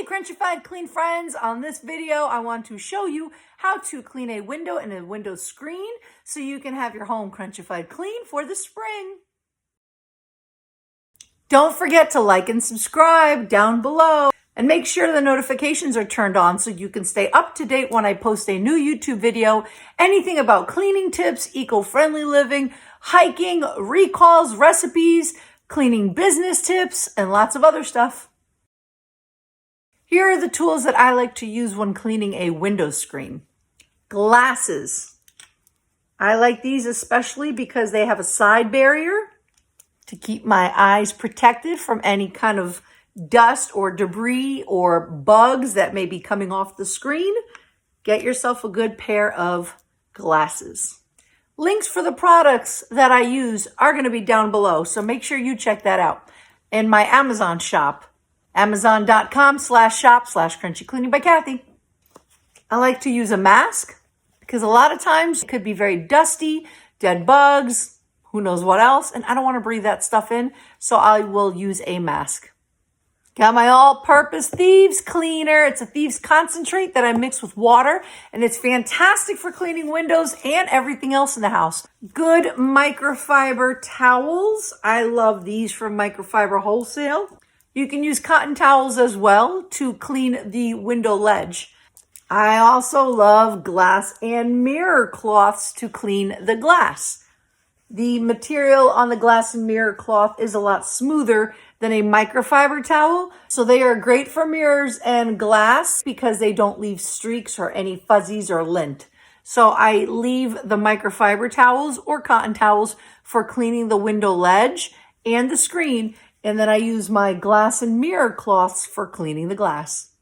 Crunchified Clean friends, on this video I want to show you how to clean a window and a window screen so you can have your home Crunchified clean for the spring. Don't forget to like and subscribe down below and make sure the notifications are turned on so you can stay up to date when I post a new YouTube video, anything about cleaning tips, eco-friendly living, hiking, recalls, recipes, cleaning business tips, and lots of other stuff. Here are the tools that I like to use when cleaning a window screen. Glasses. I like these especially because they have a side barrier to keep my eyes protected from any kind of dust or debris or bugs that may be coming off the screen. Get yourself a good pair of glasses. Links for the products that I use are going to be down below, so make sure you check that out. In my Amazon shop, Amazon.com/shop/crunchycleaning by Kathy. I like to use a mask because a lot of times it could be very dusty, dead bugs, who knows what else, and I don't want to breathe that stuff in, so I will use a mask. Got my all-purpose Thieves Cleaner. It's a Thieves Concentrate that I mix with water, and it's fantastic for cleaning windows and everything else in the house. Good microfiber towels. I love these from Microfiber Wholesale. You can use cotton towels as well to clean the window ledge. I also love glass and mirror cloths to clean the glass. The material on the glass and mirror cloth is a lot smoother than a microfiber towel, so they are great for mirrors and glass because they don't leave streaks or any fuzzies or lint. So I leave the microfiber towels or cotton towels for cleaning the window ledge and the screen, and then I use my glass and mirror cloths for cleaning the glass.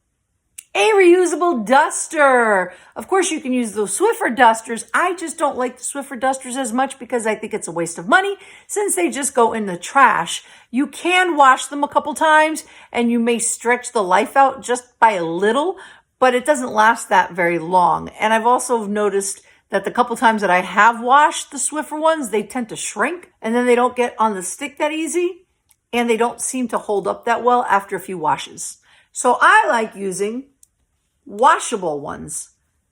A reusable duster. Of course, you can use those Swiffer dusters. I just don't like the Swiffer dusters as much because I think it's a waste of money since they just go in the trash. You can wash them a couple times and you may stretch the life out just by a little, but it doesn't last that very long. And I've also noticed that the couple times that I have washed the Swiffer ones, they tend to shrink and then they don't get on the stick that easy. And they don't seem to hold up that well after a few washes. So I like using washable ones.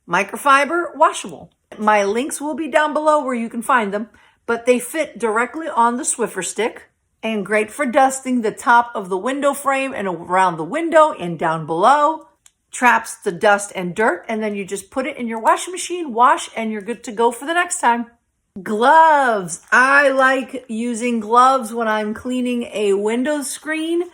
Microfiber, washable. My links will be down below where you can find them, but they fit directly on the Swiffer stick and great for dusting the top of the window frame and around the window and down below. Traps the dust and dirt, and then you just put it in your washing machine, wash, and you're good to go for the next time. Gloves. I like using gloves when I'm cleaning a window screen.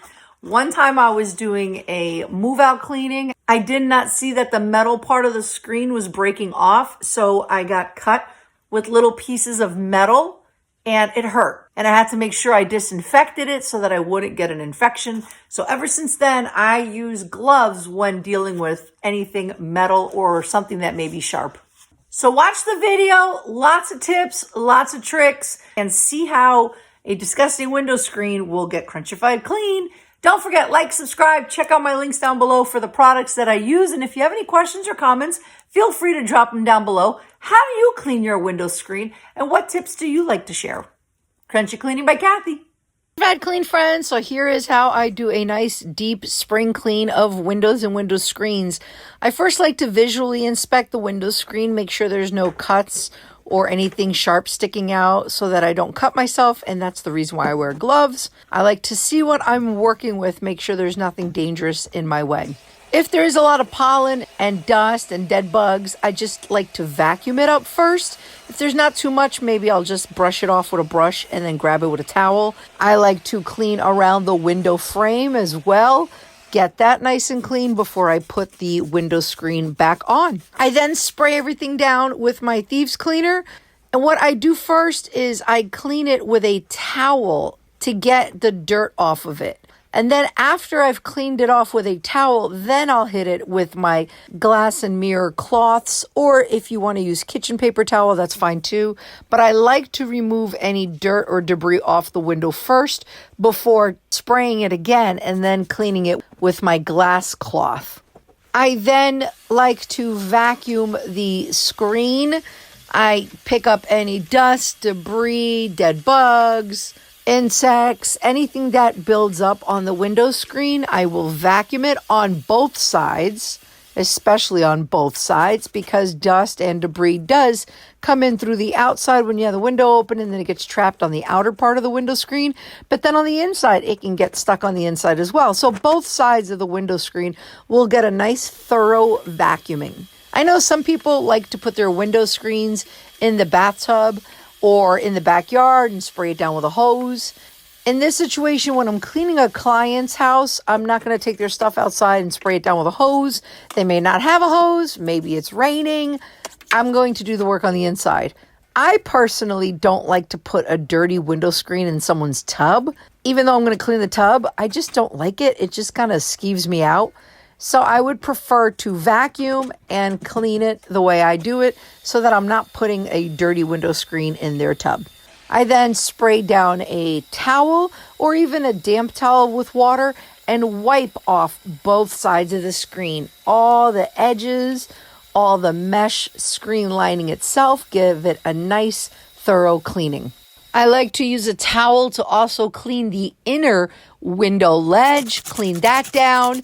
One time I was doing a move-out cleaning. I did not see that the metal part of the screen was breaking off, so I got cut with little pieces of metal, and it hurt. And I had to make sure I disinfected it so that I wouldn't get an infection. So ever since then, I use gloves when dealing with anything metal or something that may be sharp. So watch the video, lots of tips, lots of tricks, and see how a disgusting window screen will get Crunchified clean. Don't forget, like, subscribe, check out my links down below for the products that I use. And if you have any questions or comments, feel free to drop them down below. How do you clean your window screen? And what tips do you like to share? Crunchy Cleaning by Kathy. Bad clean friends, so here is how I do a nice deep spring clean of windows and window screens. I first like to visually inspect the window screen, make sure there's no cuts or anything sharp sticking out so that I don't cut myself, and that's the reason why I wear gloves. I like to see what I'm working with, make sure there's nothing dangerous in my way. If there is a lot of pollen and dust and dead bugs, I just like to vacuum it up first. If there's not too much, maybe I'll just brush it off with a brush and then grab it with a towel. I like to clean around the window frame as well. Get that nice and clean before I put the window screen back on. I then spray everything down with my Thieves Cleaner. And what I do first is I clean it with a towel to get the dirt off of it. And then after I've cleaned it off with a towel, then I'll hit it with my glass and mirror cloths. Or if you want to use kitchen paper towel, that's fine too. But I like to remove any dirt or debris off the window first before spraying it again and then cleaning it with my glass cloth. I then like to vacuum the screen. I pick up any dust, debris, dead bugs, insects, anything that builds up on the window screen, I will vacuum it on both sides, especially on both sides, because dust and debris does come in through the outside when you have the window open, and then it gets trapped on the outer part of the window screen. But then on the inside, it can get stuck on the inside as well. So both sides of the window screen will get a nice thorough vacuuming. I know some people like to put their window screens in the bathtub or in the backyard and spray it down with a hose. In this situation, when I'm cleaning a client's house, I'm not going to take their stuff outside and spray it down with a hose. They may not have a hose. Maybe it's raining. I'm going to do the work on the inside. I personally don't like to put a dirty window screen in someone's tub. Even though I'm going to clean the tub, I just don't like it. It just kind of skeeves me out. So I would prefer to vacuum and clean it the way I do it so that I'm not putting a dirty window screen in their tub. I then spray down a towel or even a damp towel with water and wipe off both sides of the screen. All the edges, all the mesh screen lining itself, give it a nice thorough cleaning. I like to use a towel to also clean the inner window ledge, clean that down.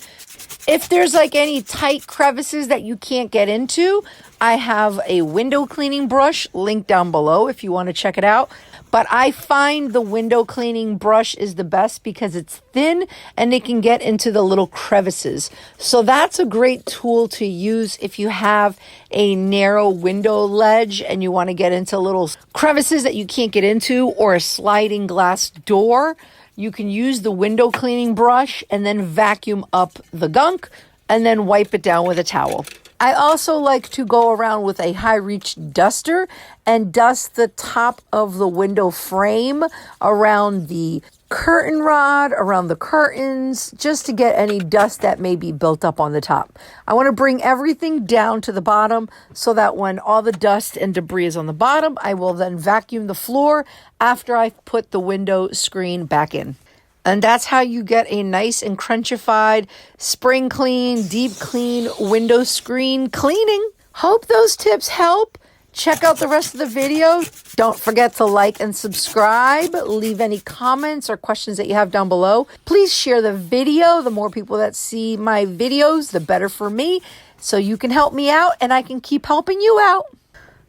If there's like any tight crevices that you can't get into, I have a window cleaning brush linked down below if you want to check it out. But I find the window cleaning brush is the best because it's thin and it can get into the little crevices. So that's a great tool to use if you have a narrow window ledge and you want to get into little crevices that you can't get into, or a sliding glass door. You can use the window cleaning brush and then vacuum up the gunk and then wipe it down with a towel. I also like to go around with a high reach duster and dust the top of the window frame, around the curtain rod, around the curtains, just to get any dust that may be built up on the top. I want to bring everything down to the bottom so that when all the dust and debris is on the bottom, I will then vacuum the floor after I put the window screen back in. And that's how you get a nice and crunchified, spring clean, deep clean window screen cleaning. Hope those tips help. Check out the rest of the video. Don't forget to like and subscribe. Leave any comments or questions that you have down below. Please share the video. The more people that see my videos, the better for me. So you can help me out and I can keep helping you out.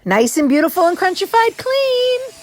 Nice and beautiful and crunchified clean.